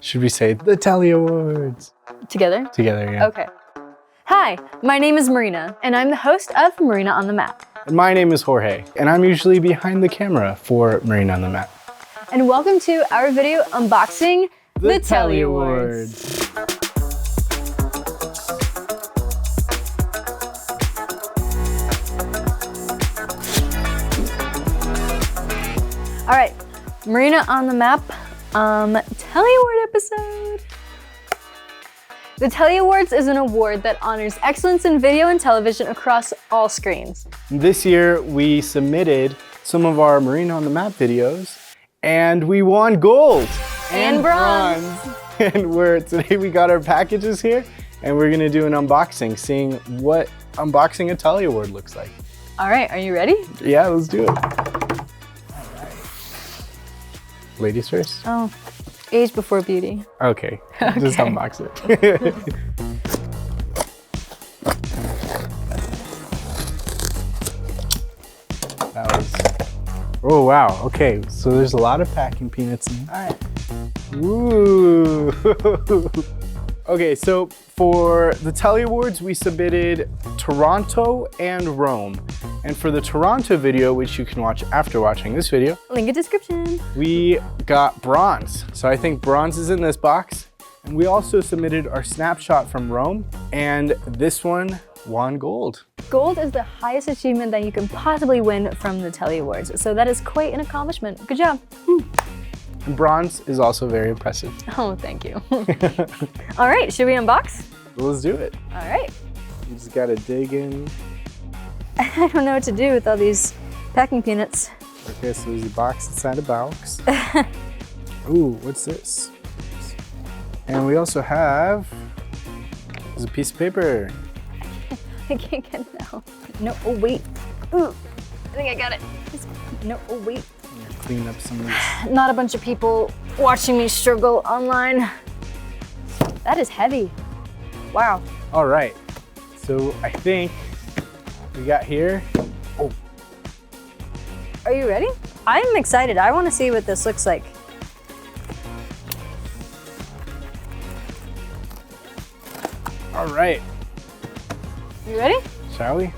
Should we say the Telly Awards? Together? Together, yeah. Okay. Hi, my name is Marina, and I'm the host of Marina on the Map. And my name is Jorge, and I'm usually behind the camera for Marina on the Map. And welcome to our video unboxing the Telly Awards. All right, Marina on the Map, Telly Award episode. The Telly Awards is an award that honors excellence in video and television across all screens. This year, we submitted some of our Marina on the Map videos, and we won gold And bronze. And today we got our packages here, and we're gonna do an unboxing, seeing what unboxing a Telly Award looks like. All right, are you ready? Yeah, let's do it. Ladies first? Oh, age before beauty. Okay, just unbox it. That was, oh wow, okay, so there's a lot of packing peanuts in here. All right. Ooh. Okay, so for the Telly Awards, we submitted Toronto and Rome. And for the Toronto video, which you can watch after watching this video, Link in description. we got bronze. So I think bronze is in this box. And we also submitted our snapshot from Rome, and this one won gold. Gold is the highest achievement that you can possibly win from the Telly Awards. So that is quite an accomplishment. Good job. And bronze is also very impressive. Oh, thank you. All right, should we unbox? Let's do it. All right. You just gotta dig in. I don't know what to do with all these packing peanuts. Okay, so there's a box inside a box. Ooh, what's this? And we also have, there's a piece of paper. I can't get it out. No, oh wait. Ooh, I think I got it. No, oh wait. I'm gonna clean up some of this. Not a bunch of people watching me struggle online. That is heavy. Wow. All right, so I think we got here. Oh, Are you ready? I'm excited. I want to see what this looks like. all right. You ready? Shall we?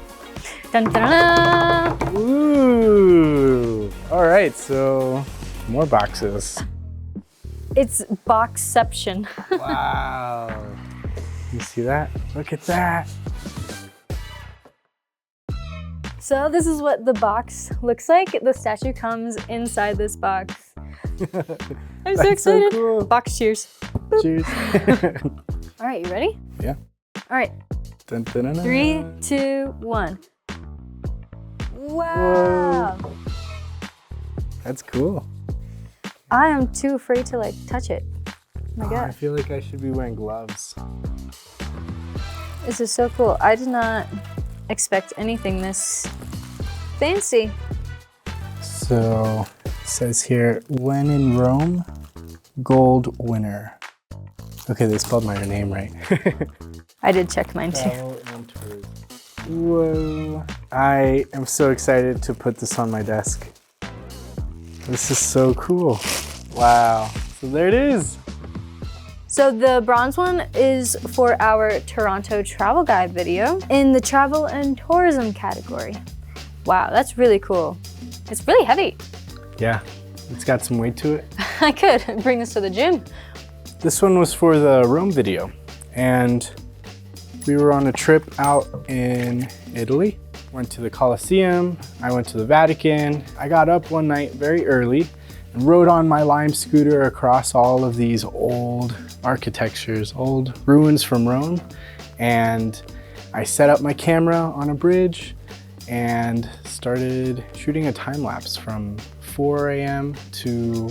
Dun, dun, dun, dun. Ooh, all right, so more boxes. It's boxception. Wow, you see that? Look at that. So this is what the box looks like. The statue comes inside this box. I'm so That's so excited. cool. Box cheers. Boop. Cheers. All right, you ready? Yeah. All right, Dun, dun, dun, dun. 3, 2, 1. Wow. Whoa. That's cool. I am too afraid to like touch it. Oh my I God, feel like I should be wearing gloves. this is so cool. I did not expect anything this fancy. So it says here, when in Rome, gold winner. Okay, they spelled my name right. I did check mine too. Travel and tourism. Whoa. I am so excited to put this on my desk. This is so cool. Wow. So there it is. So the bronze one is for our Toronto travel guide video in the travel and tourism category. Wow, that's really cool. It's really heavy. Yeah, it's got some weight to it. I could bring this to the gym. This one was for the Rome video, and we were on a trip out in Italy. Went to the Colosseum, I went to the Vatican. I got up one night very early and rode on my Lime scooter across all of these old architectures, old ruins from Rome. And I set up my camera on a bridge and started shooting a time lapse from 4 a.m. to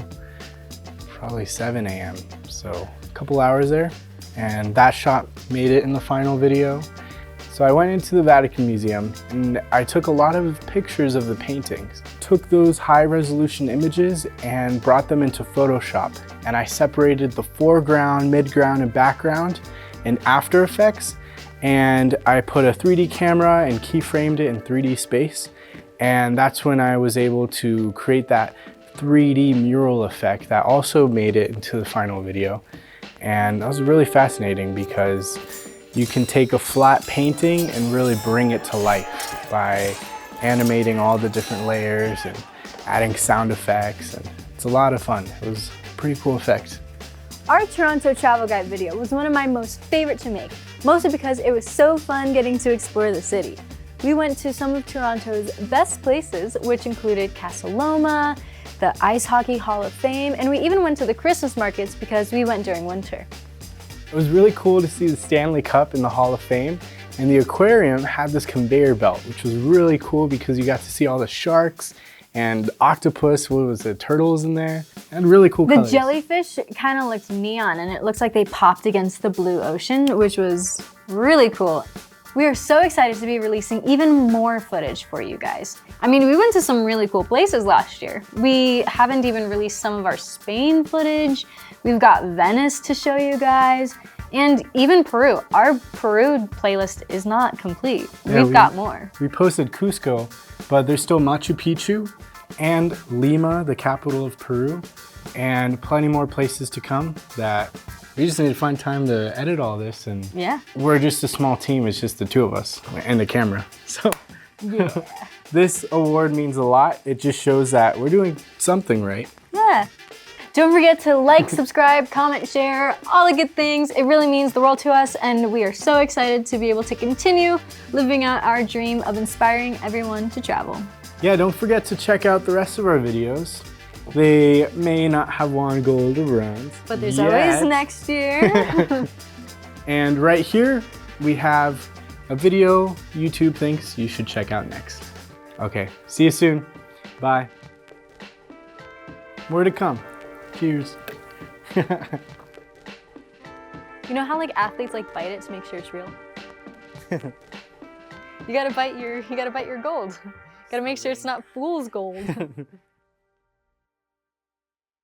probably 7 a.m. So a couple hours there. And that shot made it in the final video. So I went into the Vatican Museum and I took a lot of pictures of the paintings. Took those high resolution images and brought them into Photoshop. And I separated the foreground, midground, and background in After Effects. And I put a 3D camera and keyframed it in 3D space. And that's when I was able to create that 3D mural effect that also made it into the final video. And that was really fascinating because you can take a flat painting and really bring it to life by animating all the different layers and adding sound effects. And it's a lot of fun. It was a pretty cool effect. Our Toronto travel guide video was one of my most favorite to make, mostly because it was so fun getting to explore the city. We went to some of Toronto's best places, which included Casa Loma, the Ice Hockey Hall of Fame, and we even went to the Christmas markets because we went during winter. It was really cool to see the Stanley Cup in the Hall of Fame, and the aquarium had this conveyor belt, which was really cool because you got to see all the sharks and octopus, what was it, turtles in there, and really cool colors. The jellyfish kind of looked neon, and it looks like they popped against the blue ocean, which was really cool. We are so excited to be releasing even more footage for you guys. I mean, we went to some really cool places last year. We haven't even released some of our Spain footage. We've got Venice to show you guys, and even Peru. Our Peru playlist is not complete. Yeah, We've got more. We posted Cusco, but there's still Machu Picchu and Lima, the capital of Peru, and plenty more places to come that we just need to find time to edit all this. And yeah, we're just a small team. It's just the two of us and the camera. So yeah. This award means a lot. It just shows that we're doing something right. Yeah. Don't forget to like, subscribe, comment, share, all the good things. It really means the world to us, and we are so excited to be able to continue living out our dream of inspiring everyone to travel. Yeah, don't forget to check out the rest of our videos. They may not have won gold or bronze, but there's yet. always next year. And right here, we have a video YouTube thinks you should check out next. Okay, see you soon. Bye. More to come. Cheers. You know how like athletes like bite it to make sure it's real? You gotta bite your gold. Gotta make sure it's not fool's gold.